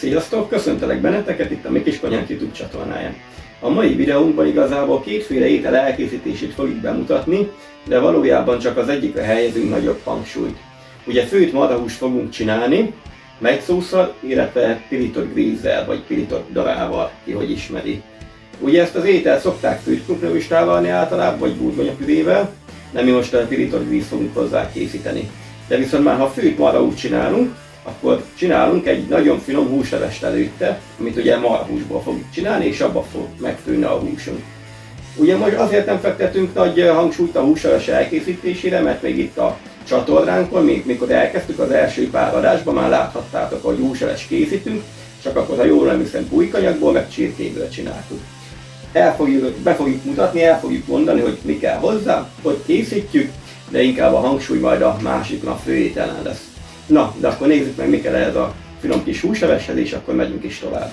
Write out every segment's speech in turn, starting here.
Sziasztok! Köszöntelek benneteket itt a Mi Kis Konyhánk YouTube csatornáján. A mai videónkban igazából kétféle étel elkészítését fogjuk bemutatni, de valójában csak az egyikre helyezünk nagyobb hangsúlyt. Ugye főtt marhahúst fogunk csinálni, megyszósszal, illetve pirított grízzel, vagy pirított darával, ki hogy ismeri. Ugye ezt az ételt szokták főtt krumplin is tálalni általában, vagy burgonyapürével, de mi most a pirított grízt fogunk hozzá készíteni. De viszont már ha főtt marhahúst csinálunk, akkor csinálunk egy nagyon finom húslevest előtte, amit ugye marhahúsból fogjuk csinálni, és abba fog megfőni a húsunk. Ugye most azért nem fektetünk nagy hangsúlyt a húsleves elkészítésére, mert még itt a csatornánkon, mikor elkezdtük az első pár adásban, már láthattátok, hogy húsleves készítünk, csak akkor, ha jól emlékszem, bújkanyagból, meg csirkéből csináltuk. Be fogjuk mutatni, el fogjuk mondani, hogy mi kell hozzá, hogy készítjük, de inkább a hangsúly majd a másikon, a főételen lesz. Na, de akkor nézzük meg, mi kell ez a finom kis húsleveshez, és akkor megyünk is tovább.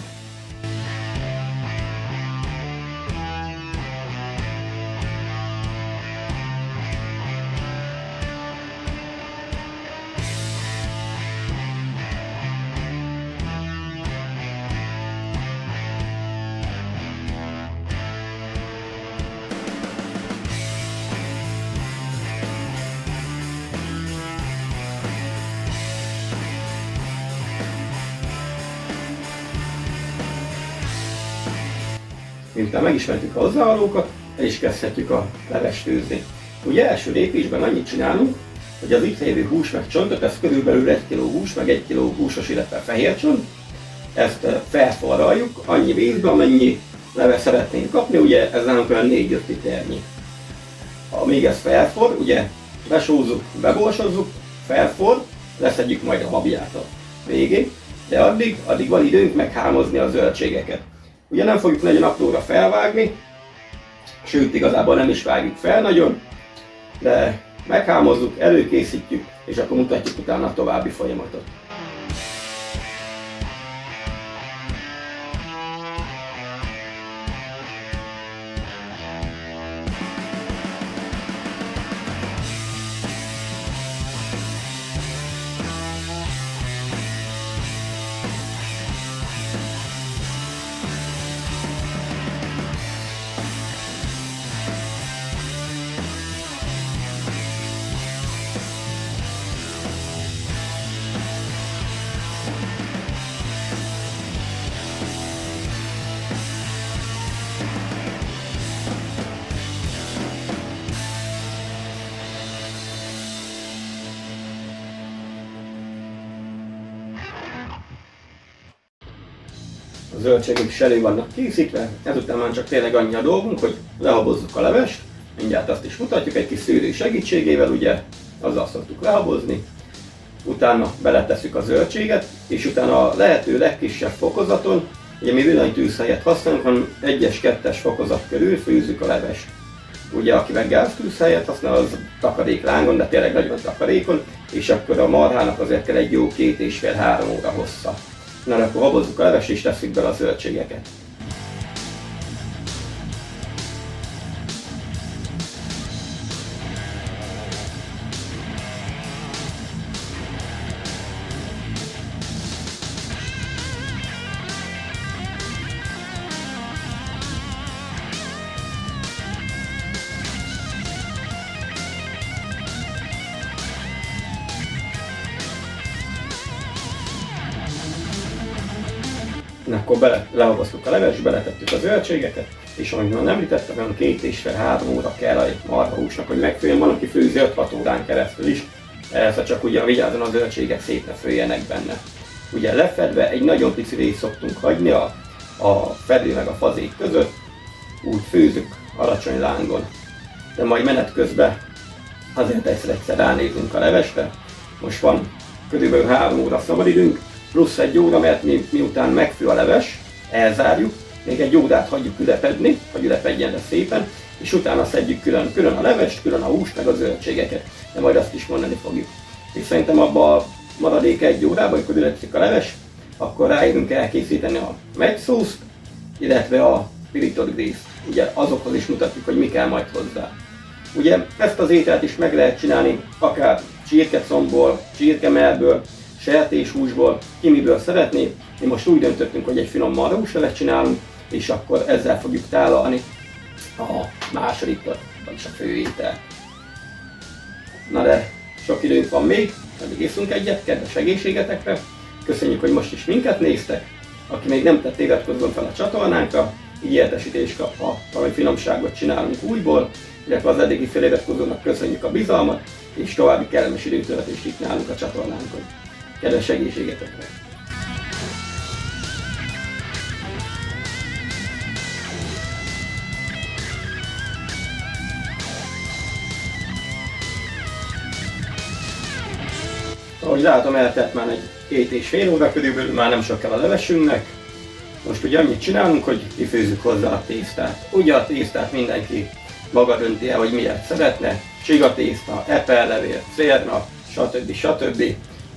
Miután megismertük a hozzávalókat, el is kezdhetjük a levest főzni. Ugye első lépésben annyit csinálunk, hogy az itt lévő hús meg csontot, ez körülbelül 1 kg hús, meg 1 kg húsos, illetve fehér csont, ezt felforraljuk annyi vízbe, amennyi leves szeretnénk kapni, ugye ez nálunk olyan 4-5 liternyi. Amíg ez felforr, ugye besózzuk, beborsozzuk, felforr, leszedjük majd a babját a végén, de addig van időnk meghámozni a zöldségeket. Ugye nem fogjuk nagyon apróra felvágni, sőt igazából nem is vágjuk fel nagyon, de meghámozzuk, előkészítjük, és akkor mutatjuk utána a további folyamatot. A zöldségek is elő vannak készítve, ezután már csak tényleg annyi a dolgunk, hogy lehabozzuk a levest, mindjárt azt is mutatjuk egy kis szűrő segítségével, ugye azzal szoktuk lehabozni, utána beletesszük a zöldséget, és utána a lehető legkisebb fokozaton, ugye mi villanytűz helyett használunk, hanem 1-es, 2-es fokozat körül főzzük a levest. Ugye aki meg gáztűz helyett használ, az takaréklángon, de tényleg nagyon takarékon, és akkor a marhának azért kell egy jó 2,5-3 óra hossza. Na, akkor habozzuk a levest és tesszük bele a zöldségeket. Akkor lehaboztuk a levest, beletettük a zöldségeket, és ahogy már említettem, olyan 2,5-3 óra kell a marhahúsnak, hogy megfőjön. Van, aki főzi 5-6 órán keresztül is, persze csak ugye vigyázzon a zöldségek szét ne főjenek benne. Ugye lefedve egy nagyon pici részt szoktunk hagyni a fedő meg a fazék között, úgy főzzük alacsony lángon. De majd menet közben azért egyszer ránézünk a levesre. Most van körülbelül 3 óra szabadidőnk, plusz 1 óra, mert miután megfő a leves, elzárjuk, még 1 órát hagyjuk ülepedni, hogy ülepedjen le szépen, és utána szedjük külön a levest, külön a húst, meg a zöldségeket, de majd azt is mondani fogjuk. És szerintem abban a maradék 1 órában, amikor ülepszik a leves, akkor ráérünk elkészíteni a megyszószt, illetve a pirított grízt. Ugye azokhoz is mutatjuk, hogy mi kell majd hozzá. Ugye ezt az ételt is meg lehet csinálni akár csirkecombból, csirkemellből, sertéshúsból, ki miből szeretné. Mi most úgy döntöttünk, hogy egy finom marhahúslevet csinálunk, és akkor ezzel fogjuk tálalni a másodikat, vagyis a főételt. Na de sok időnk van még, addig iszunk egyet, kedves egészségetekre. Köszönjük, hogy most is minket néztek. Aki még nem tett, iratkozzon fel a csatornánkra, így értesítést kap, ha valami finomságot csinálunk újból, illetve az eddigi feliratkozónak köszönjük a bizalmat, és további kellemes időtöltést itt nálunk a csatornánkon. Kedves egészségetekre! Ahogy látom, eltelt már egy 2,5 óra körülbelül, már nem sok kell a levesünknek. Most ugye annyit csinálunk, hogy kifőzzük hozzá a tésztát. Ugye a tésztát mindenki maga dönti el, hogy miért szeretne. Csigatészta, epellevél, cérna, stb.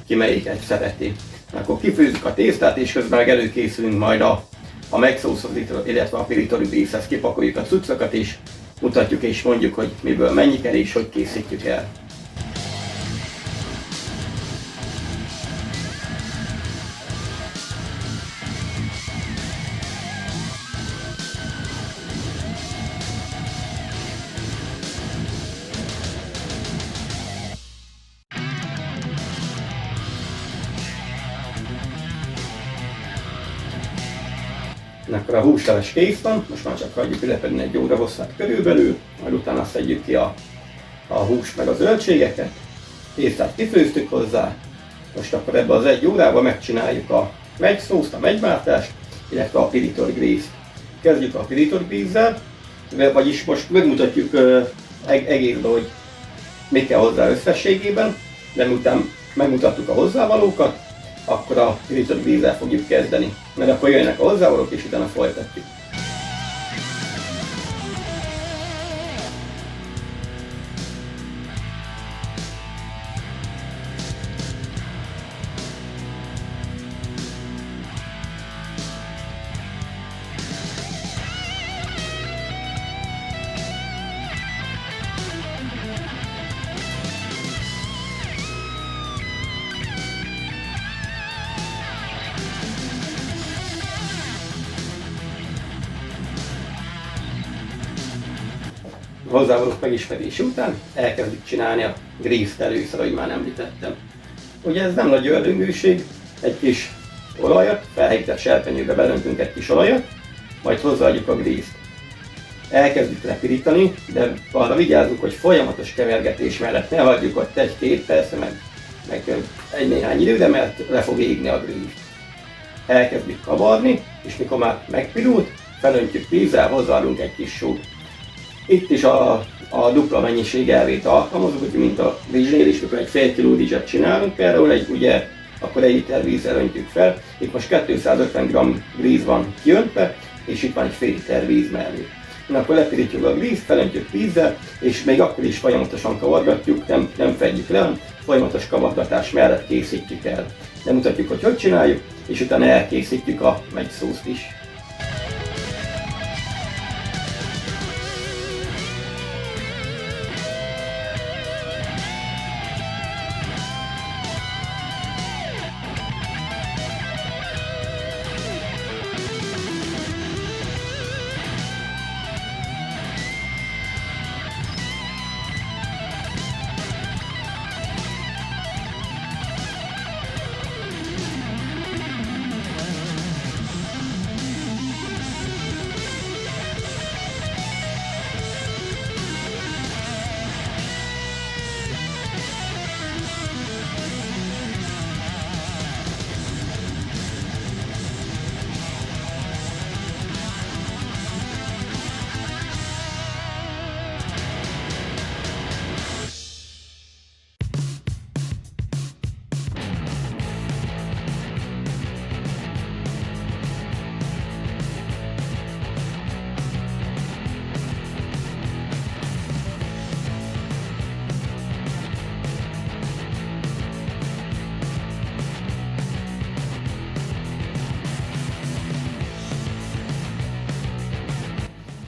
Ki melyiket szereti. Akkor kifőzzük a tésztát, és közben meg előkészülünk majd a megszószott, illetve a piritori grészhez. Kipakoljuk a cuccokat, és mutatjuk és mondjuk, hogy miből mennyi kell és hogy készítjük el. Akkor a húsleves kész van, most már csak hagyjuk ülepedni egy óra hosszát körülbelül, majd utána szedjük ki a húst meg a zöldségeket, tésztát kifőztük hozzá, most akkor ebbe az 1 órában megcsináljuk a megszószt, a megváltást, illetve a piritori grízt. Kezdjük a piritori grízzel, vagyis most megmutatjuk egészben, hogy mit kell hozzá összességében, de miután megmutattuk a hozzávalókat, akkor a piritori grízzel fogjuk kezdeni, mert akkor jönnek a hozzávalók és utána folytatjuk. A hozzávalók megismerése után elkezdjük csinálni a grízt először, ahogy már említettem. Ugye ez nem nagy ördöngőség, egy kis olajat, felhigített serpenyőbe belöntünk egy kis olajat, majd hozzáadjuk a grízt. Elkezdjük lepirítani, de arra vigyázzunk, hogy folyamatos kevergetés mellett ne hagyjuk ott 1-2 perc, meg egy néhány idő, de mert le fog égni a gríz. Elkezdjük kavarni, és mikor már megpirult, felöntjük vízzel, hozzáadunk egy kis sót. Itt is a dupla mennyiség elvét alkalmazunk, mint a rizsnél is, mikor egy fél kiló rizset csinálunk, például akkor 1 liter vízzel öntjük fel. Itt most 250 g gríz van kiöntve, és itt van egy fél liter víz mellé. Akkor lepirítjuk a grízt, felöntjük vízzel, és még akkor is folyamatosan kavargatjuk, nem fedjük le, folyamatos kavargatás mellett készítjük el. De mutatjuk, hogy csináljuk, és utána elkészítjük a megszószt is.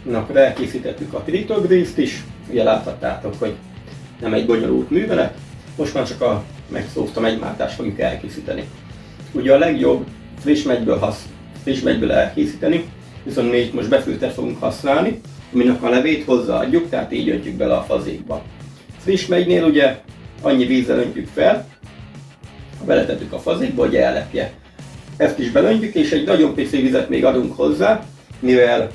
Na, akkor elkészítettük a pirító grízt is, ugye láthattátok, hogy nem egy bonyolult művelet. Most már csak a megszózta megymáltást fogjuk elkészíteni. Ugye a legjobb friss megyből elkészíteni, viszont mi itt most befőttet fogunk használni, aminek a levét hozzáadjuk, tehát így öntjük bele a fazékba. Friss megynél ugye annyi vízzel öntjük fel, beletettük a fazékba, hogy ellepje. Ezt is belöntjük, és egy nagyon pici vizet még adunk hozzá, mivel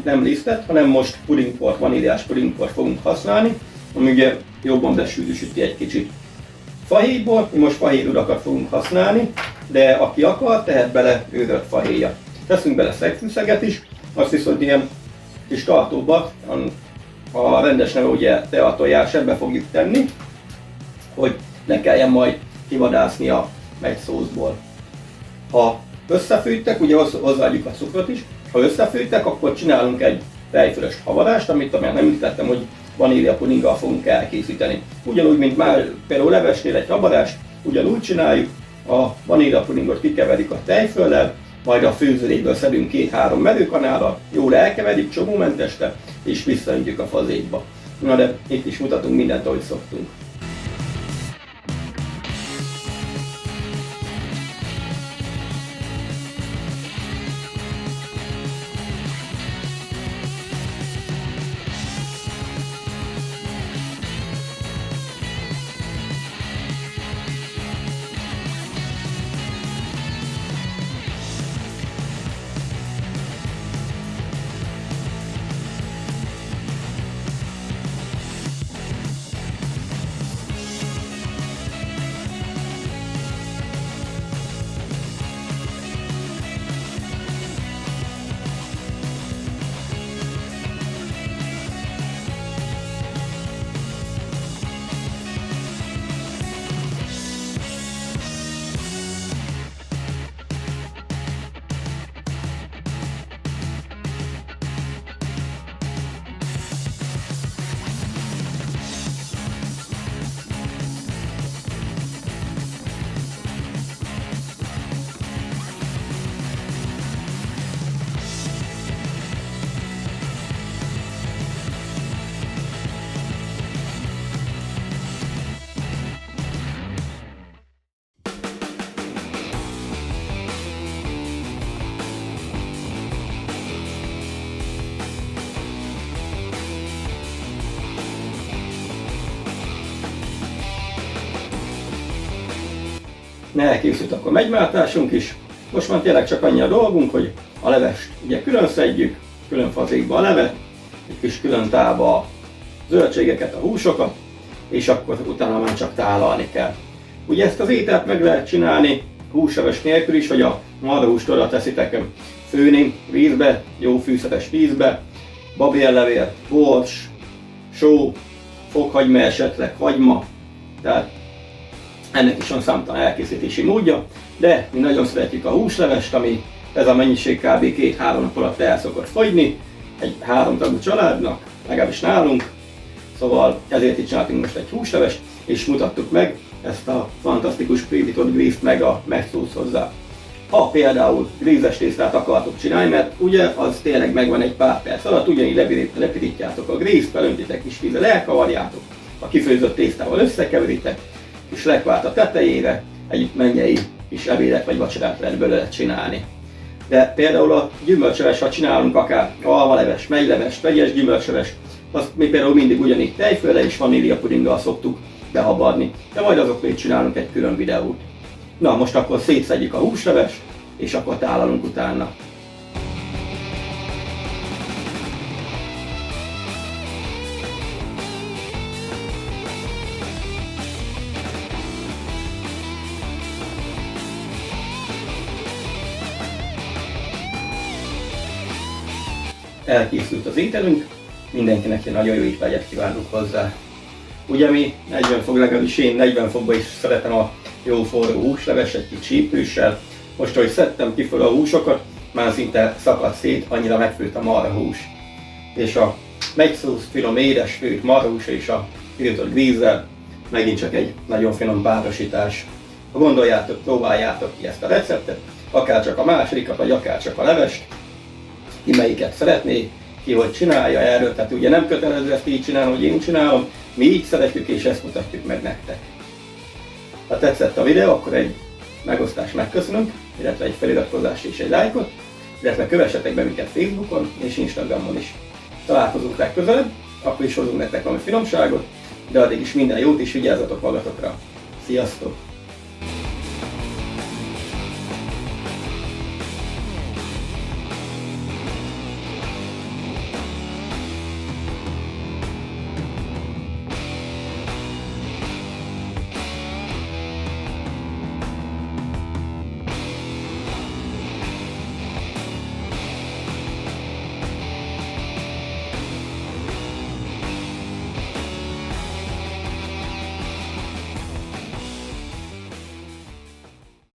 nem lisztet, hanem most pudingport, vaníliás pudingport fogunk használni, ami ugye jobban besűrűsíti egy kicsit. Fahéjból, mi most fahéjrudakat fogunk használni, de aki akar, tehet bele őrölt fahéjat. Teszünk bele szegfűszeget is, azt viszont ilyen kis tartóba, a rendes neve ugye teatojás, ebbe fogjuk tenni, hogy ne kelljen majd kivadászni a megysózból. Ha összefűjtek, ugye hozzáadjuk a cukrot is, ha összefűjtek, akkor csinálunk egy tejfölös havarást, amit nem említettem, hogy vanília pudinggal fogunk elkészíteni. Ugyanúgy, mint már például levesnél egy havarást, ugyanúgy csináljuk, a vanília pudingot kikeverjük a tejföllel, majd a főzőléből szedünk 2-3 merőkanálat, jól elkeverjük csomómenteste, és visszaöntjük a fazékba. Na de itt is mutatunk mindent, ahogy szoktunk. Elkészült akkor megymáltásunk is. Most már tényleg csak annyi a dolgunk, hogy a levest ugye külön szedjük, külön fazékba a levet, egy kis külön tálba a zöldségeket, a húsokat, és akkor utána már csak tálalni kell. Ugye ezt az ételt meg lehet csinálni húsleves nélkül is, hogy a marhahúst oda teszitek főni vízbe, jó fűszeres vízbe, babérlevél, bors, só, fokhagyma esetleg, hagyma, tehát ennek is van számtalan elkészítési módja, de mi nagyon szeretjük a húslevest, ami ez a mennyiség kb. 2-3 nap alatt el szokott fogyni, egy 3 tagú családnak, legalábbis nálunk, szóval ezért itt csináltunk most egy húslevest, és mutattuk meg ezt a fantasztikus pre-bitott grízt meg a megszósz hozzá. Ha például grízes tésztát akartok csinálni, mert ugye az tényleg megvan egy pár perc alatt, ugyanígy lepirítjátok a grízt, felöntitek kis vízzel, elkavarjátok, a kifőzött tésztával összekeveritek, kis lekvárt a tetejére, egy mennyei kis ebédet vagy vacsorát lehet belőle csinálni. De például a gyümölcsleves, ha csinálunk akár almaleves, megyleves, vegyes gyümölcsleves, azt mi például mindig ugyanígy tejföllel és vaníliapudinggal szoktuk behabarni, de majd azokról csinálunk egy külön videót. Na most akkor szétszedjük a húslevest, és akkor tálalunk utána. Elkészült az ételünk, mindenkinek egy nagyon jó étvágyat kívánunk hozzá. Ugye mi 40 fok, legalábbis én 40 fokban is szeretem a jó forró húsleves, egy kicsit csípőssel. Most, ahogy szedtem ki fel a húsokat, már szinte szakadt szét, annyira megfőtt a marhahús. És a megszószt finom édes főtt marhahús és a pirtott grízzel megint csak egy nagyon finom párosítás. Ha gondoljátok, próbáljátok ki ezt a receptet, akár csak a másodikat, vagy akár csak a levest, ki melyiket szeretné, ki hogy csinálja erről, tehát ugye nem kötelező ezt így csinálni, hogy én csinálom, mi így szeretjük és ezt mutatjuk meg nektek. Ha tetszett a videó, akkor egy megosztást megköszönünk, illetve egy feliratkozást és egy lájkot, illetve kövessetek be minket Facebookon és Instagramon is. Találkozunk legközelebb, akkor is hozunk nektek valami finomságot, de addig is minden jót és vigyázzatok magatokra. Sziasztok!